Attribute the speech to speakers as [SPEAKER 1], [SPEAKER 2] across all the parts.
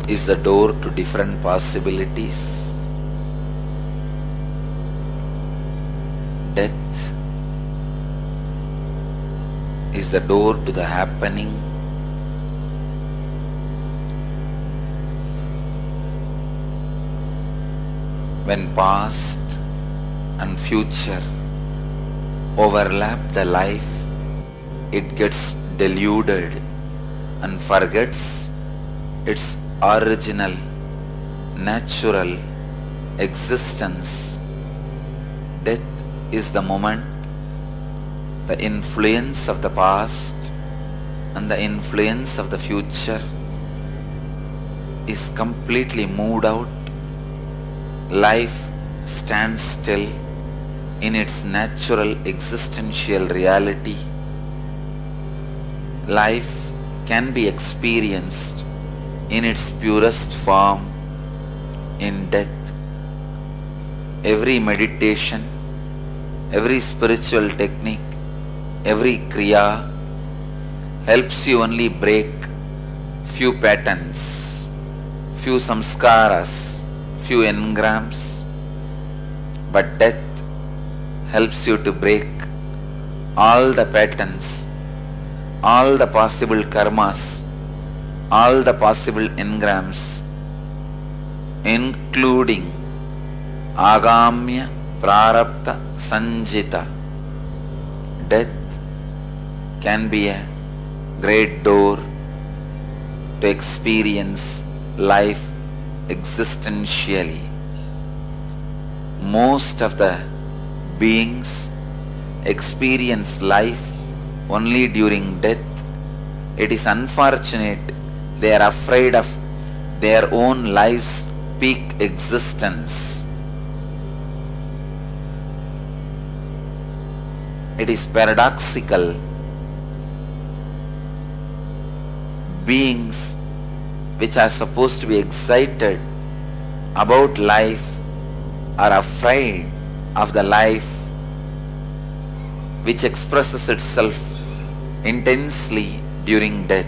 [SPEAKER 1] is the door to different possibilities. Death is the door to the happening. When past and future overlap the life, it gets deluded and forgets its original, natural existence. Death is the moment the influence of the past and the influence of the future is completely moved out. Life stands still in its natural existential reality. Life can be experienced in its purest form in death. Every meditation, every spiritual technique, every kriya helps you only break few patterns, few samskaras, few engrams, but death helps you to break all the patterns, all the possible karmas, all the possible engrams, including agamya prarabdha sanjita. Death can be a great door to experience life existentially. Most of the beings experience life only during death. It is unfortunate they are afraid of their own life's peak existence. It is paradoxical. Beings which are supposed to be excited about life are afraid of the life which expresses itself intensely during death.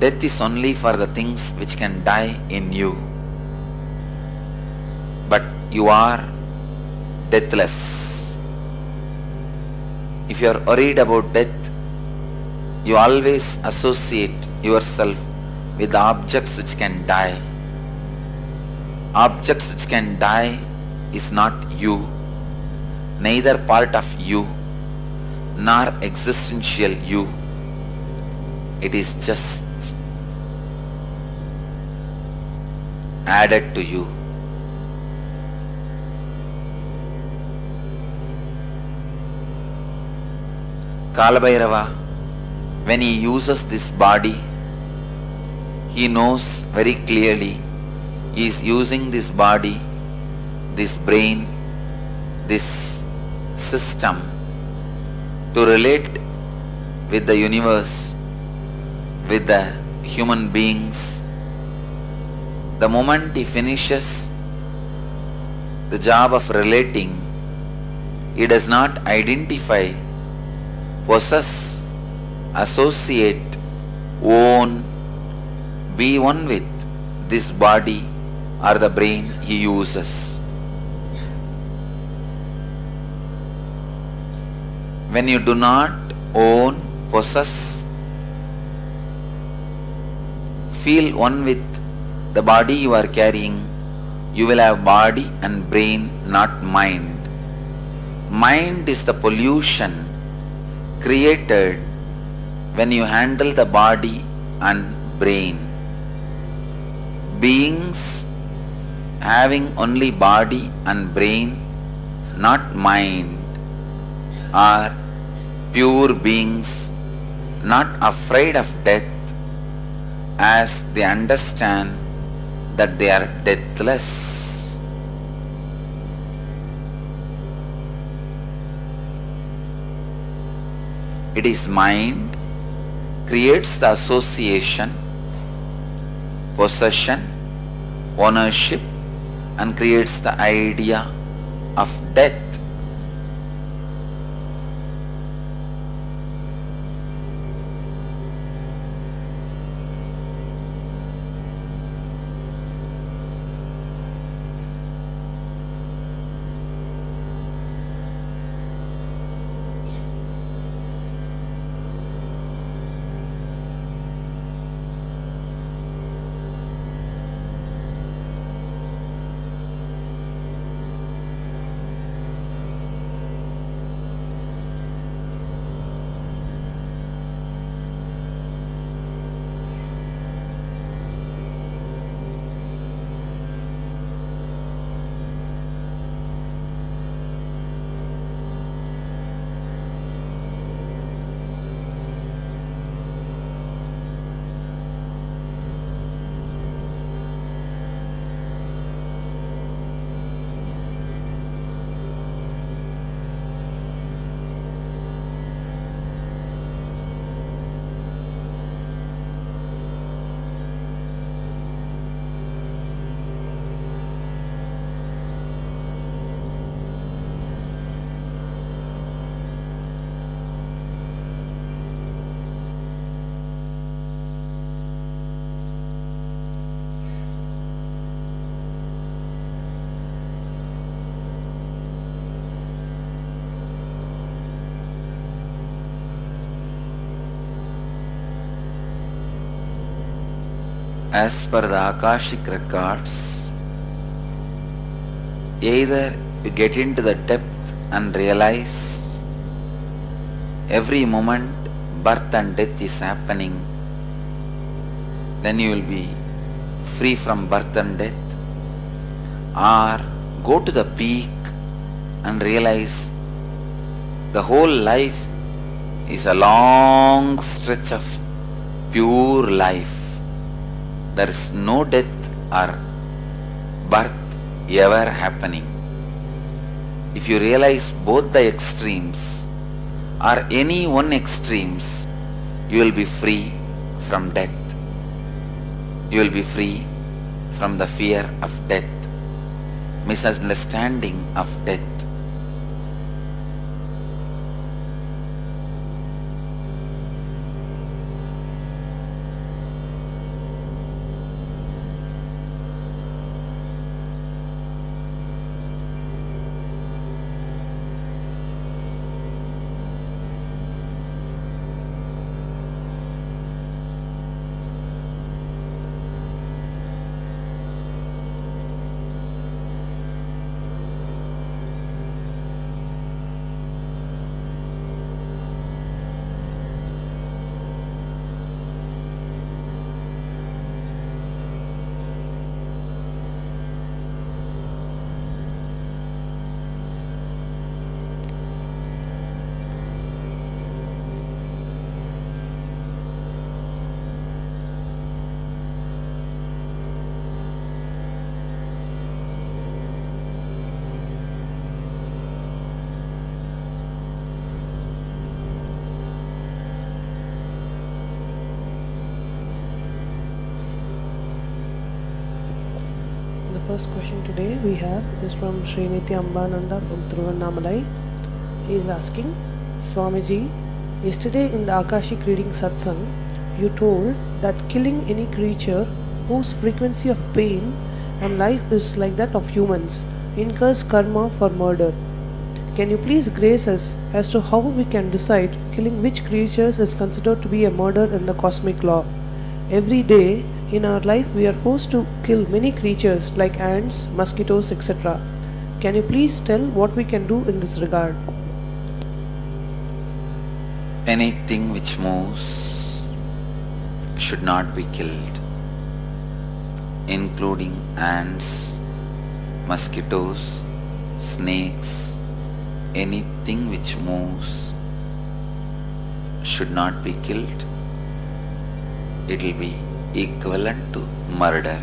[SPEAKER 1] Death is only for the things which can die in you. But you are deathless. If you are worried about death, you always associate yourself with objects which can die. Objects which can die is not you, neither part of you, nor existential you. It is just added to you. Kalabhairava, when he uses this body, he knows very clearly he is using this body, this brain, this system to relate with the universe, with the human beings. The moment he finishes the job of relating, he does not identify, possess, associate, own, be one with this body or the brain he uses. When you do not own, possess, feel one with the body you are carrying, you will have body and brain, not mind. Mind is the pollution created when you handle the body and brain. Beings having only body and brain, not mind, are pure beings, not afraid of death, as they understand that they are deathless. It is mind creates the association, possession, ownership, and creates the idea of death. As per the Akashic records, either you get into the depth and realize every moment birth and death is happening, then you will be free from birth and death, or go to the peak and realize the whole life is a long stretch of pure life. There is no death or birth ever happening. If you realize both the extremes or any one extremes, you will be free from death. You will be free from the fear of death, misunderstanding of death.
[SPEAKER 2] The first question today we have is from Sriniti Ambananda from Thiruvannamalai. He is asking, Swamiji, yesterday in the Akashic reading satsang, you told that killing any creature whose frequency of pain and life is like that of humans incurs karma for murder. Can you please grace us as to how we can decide killing which creatures is considered to be a murder in the cosmic law? Every day in our life we are forced to kill many creatures like ants, mosquitoes, etc. Can you please tell what we can do in this regard?
[SPEAKER 1] Anything which moves should not be killed, including ants, mosquitoes, snakes. Anything which moves should not be killed. It will be equivalent to murder.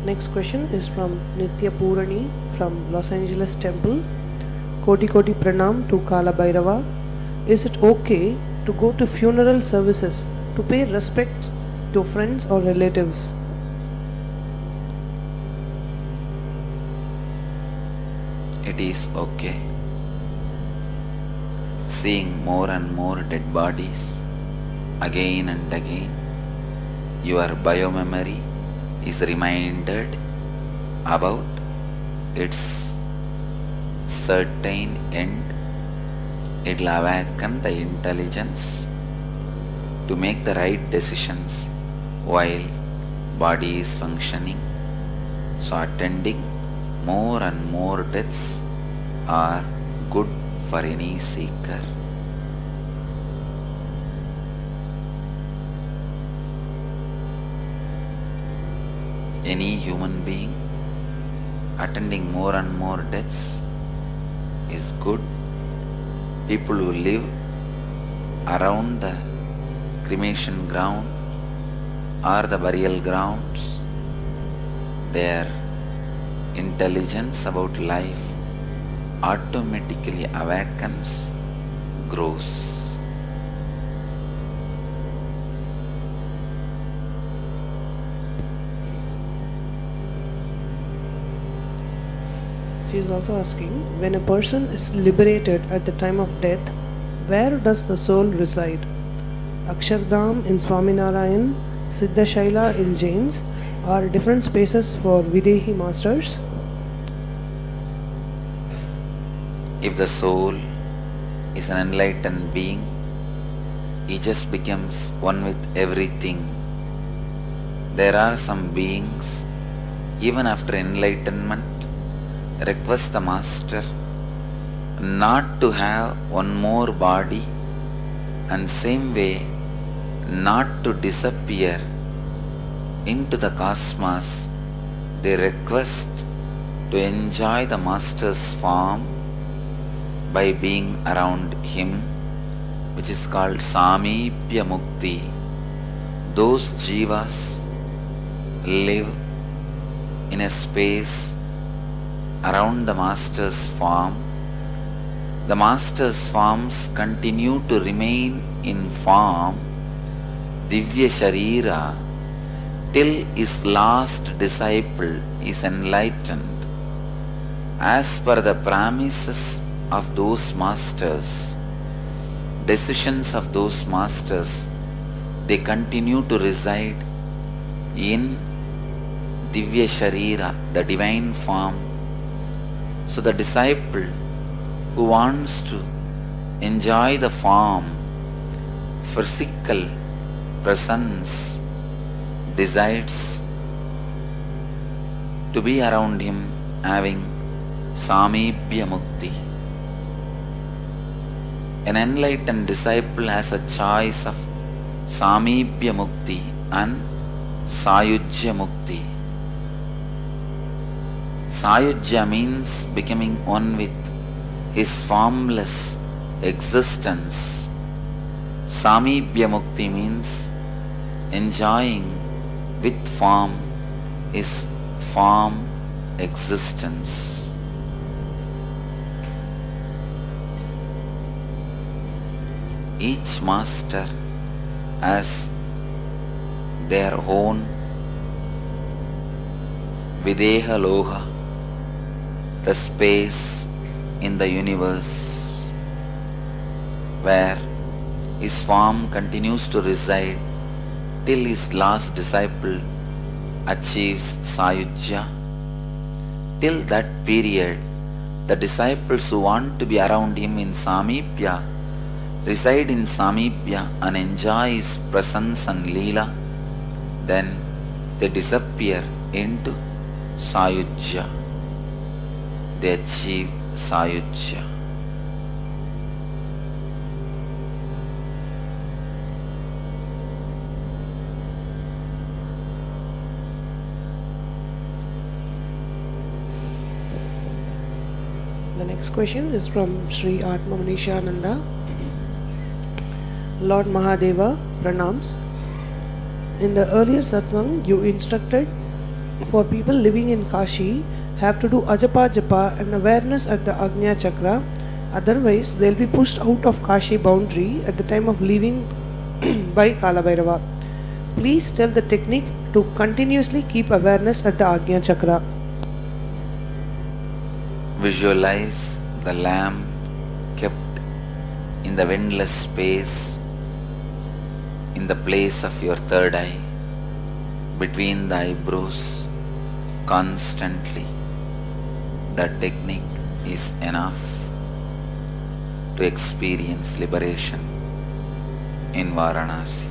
[SPEAKER 2] Next question is from Nitya Purani from Los Angeles Temple. Koti Koti Pranam to Kala Bhairava. Is it okay to go to funeral services to pay respects to friends or relatives?
[SPEAKER 1] It is okay. Seeing more and more dead bodies again and again, your biomemory is reminded about its certain end. It will awaken the intelligence to make the right decisions while body is functioning. So attending more and more deaths are good for any seeker. Any human being attending more and more deaths is good. People who live around the cremation ground or the burial grounds, their intelligence about life automatically awakens, grows.
[SPEAKER 2] She is also asking, when a person is liberated at the time of death, where does the soul reside? Akshardham in Swaminarayan, Siddha Shaila in Jains, Are different spaces for Videhi masters?
[SPEAKER 1] If the soul is an enlightened being, he just becomes one with everything. There are some beings, even after enlightenment, request the master not to have one more body, and same way not to disappear into the cosmos. They request to enjoy the master's form by being around him, which is called Samipya Mukti. Those jivas live in a space around the master's form. The master's forms continue to remain in form, Divya Sharira, till his last disciple is enlightened. As per the promises of those masters, decisions of those masters, they continue to reside in Divya Sharira, the divine form. So the disciple who wants to enjoy the form, physical presence, decides to be around him having Samipya Mukti. An enlightened disciple has a choice of Samipya Mukti and Sayujya Mukti. Sayujya means becoming one with his formless existence. Samipya Mukti means enjoying with form his form existence. Each master has their own Videha Loha, the space in the universe where his form continues to reside till his last disciple achieves Sayujya. Till that period, the disciples who want to be around him in Samipya reside in Samipya and enjoy his presence and Leela. Then they disappear into Sayujya. They achieve Sayujya.
[SPEAKER 2] The next question is from Sri Atma Manishananda. Lord Mahadeva, pranams. In the earlier satsang, you instructed for people living in Kashi have to do Ajapa Japa and awareness at the Agnya Chakra. Otherwise, they'll be pushed out of Kashi boundary at the time of leaving by Kalabhairava. Please tell the technique to continuously keep awareness at the Agnya Chakra.
[SPEAKER 1] Visualize the lamp kept in the windless space in the place of your third eye, between the eyebrows, constantly. That technique is enough to experience liberation in Varanasi.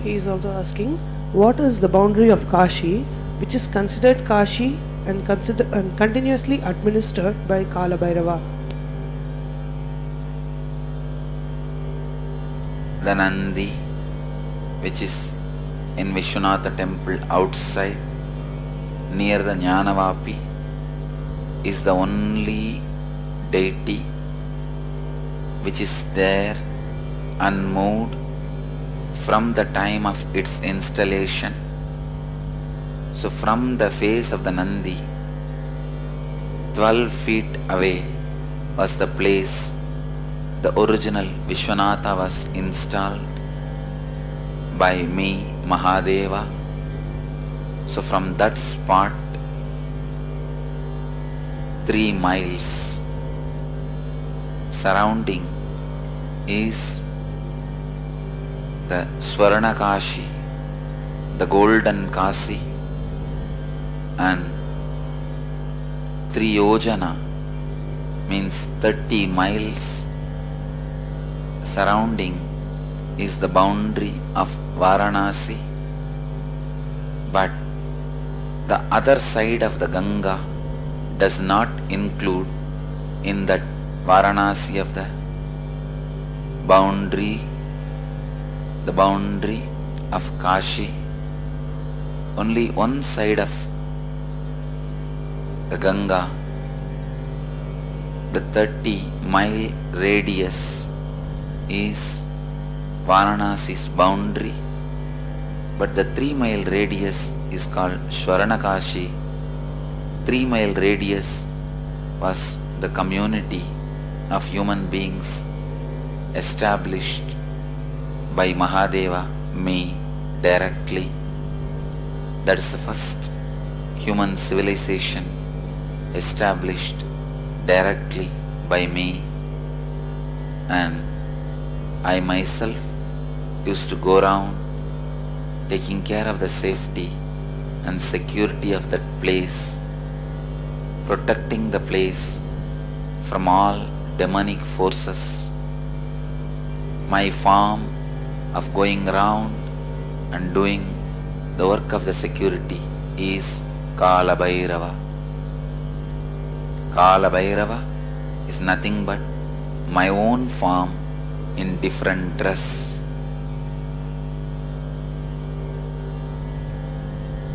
[SPEAKER 2] He is also asking, what is the boundary of Kashi, which is considered Kashi and continuously administered by Kalabhairava?
[SPEAKER 1] The Nandi, which is in Vishwanatha temple outside near the Jnanavapi, is the only deity which is there unmoved from the time of its installation. So from the face of the Nandi, 12 feet away was the place the original Vishwanatha was installed by me, Mahadeva. So from that spot, 3 miles surrounding is the Swarnakashi, the golden Kasi, and 3 yojana means 30 miles surrounding is the boundary of Varanasi, but the other side of the Ganga does not include in that Varanasi of the boundary of Kashi. Only one side of the Ganga, the 30-mile radius is Varanasi's boundary, but the 3-mile radius is called Swarnakashi. 3-mile radius was the community of human beings established by Mahadeva, me, directly. That is the first human civilization established directly by me, and I myself used to go around taking care of the safety and security of that place, protecting the place from all demonic forces. My form of going around and doing the work of the security is Kala Bhairava. Kala Bhairava is nothing but my own form in different dress.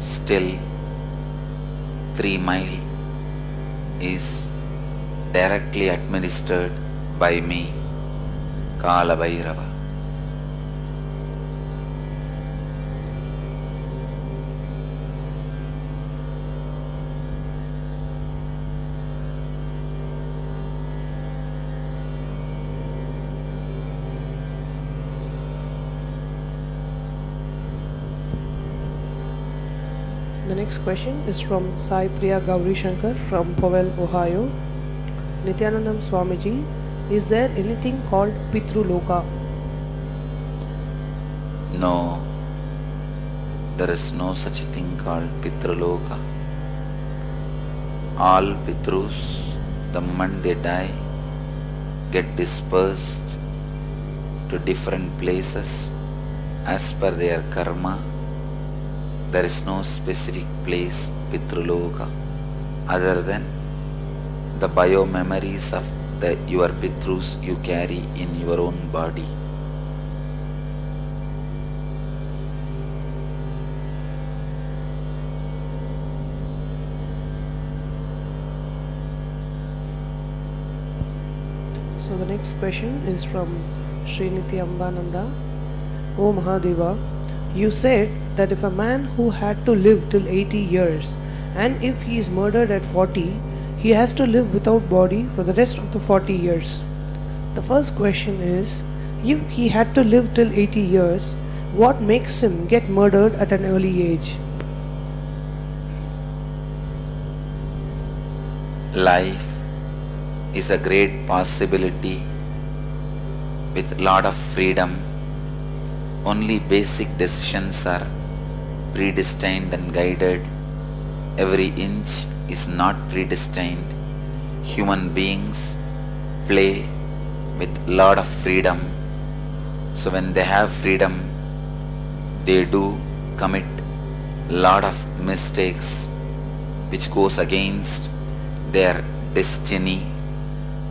[SPEAKER 1] Still, 3 mile is directly administered by me, Kala Bhairava.
[SPEAKER 2] The next question is from Sai Priya Gauri Shankar from Powell, Ohio. Nityanandam Swamiji, is there anything called Pitru Loka?
[SPEAKER 1] No, there is no such thing called Pitraloka. All Pitrus, the moment they die, get dispersed to different places as per their karma. There is no specific place, Pitraloka, other than the bio-memories of your Pitrus you carry in your own body.
[SPEAKER 2] So the next question is from Sriniti Ambananda. O Mahadeva, you said that if a man who had to live till 80 years and if he is murdered at 40, he has to live without body for the rest of the 40 years. The first question is, if he had to live till 80 years, what makes him get murdered at an early age?
[SPEAKER 1] Life is a great possibility with lot of freedom. Only basic decisions are predestined and guided. Every inch is not predestined. Human beings play with lot of freedom. So when they have freedom, they do commit lot of mistakes which goes against their destiny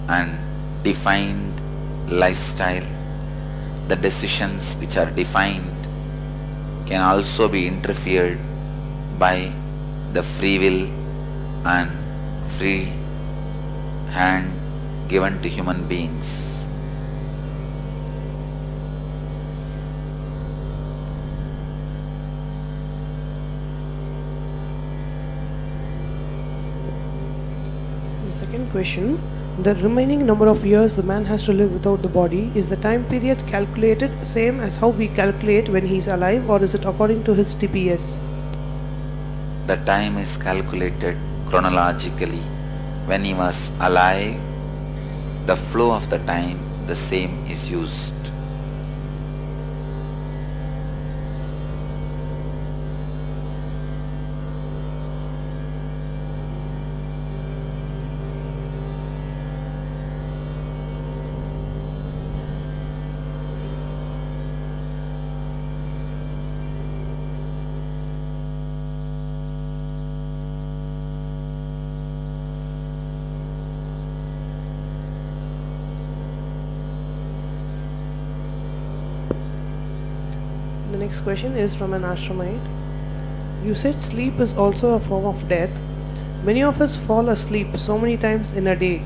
[SPEAKER 1] and defined lifestyle. The decisions which are defined can also be interfered by the free will and free hand given to human beings.
[SPEAKER 2] The second question, the remaining number of years the man has to live without the body, is the time period calculated same as how we calculate when he is alive, or is it according to his TPS?
[SPEAKER 1] The time is calculated chronologically. When he was alive, the flow of the time, the same is used.
[SPEAKER 2] next question is from an ashramite. You said sleep is also a form of death. Many of us fall asleep so many times in a day.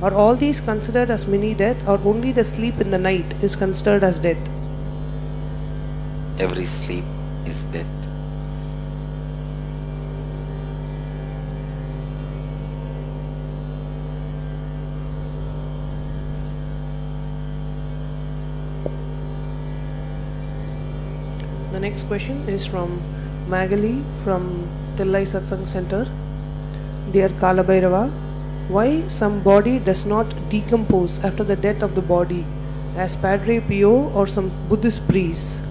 [SPEAKER 2] Are all these considered as mini death, or only the sleep in the night is considered as death?
[SPEAKER 1] Every sleep is death.
[SPEAKER 2] The next question is from Magali from Tillai Satsang Center. Dear Kalabhairava, why some body does not decompose after the death of the body, as Padre Pio or some Buddhist priests?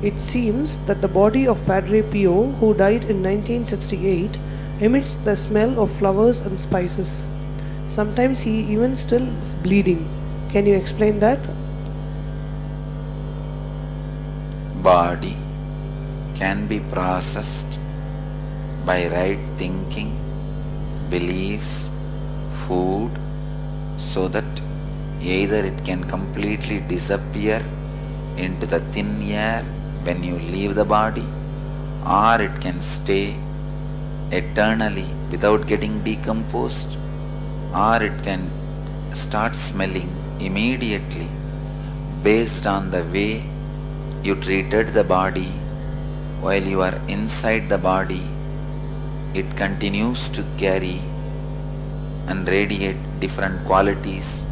[SPEAKER 2] It seems that the body of Padre Pio, who died in 1968, emits the smell of flowers and spices. Sometimes he even still is bleeding. Can you explain that?
[SPEAKER 1] Body can be processed by right thinking, beliefs, food, so that either it can completely disappear into the thin air when you leave the body, or it can stay eternally without getting decomposed, or it can start smelling immediately based on the way you treated the body. While you are inside the body, it continues to carry and radiate different qualities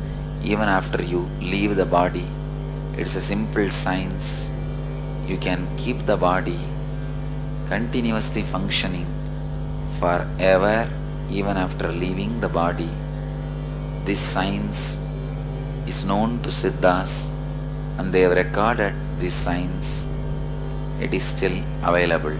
[SPEAKER 1] even after you leave the body. It's a simple science. You can keep the body continuously functioning forever even after leaving the body. This science is known to Siddhas, and they have recorded this science. It is still available.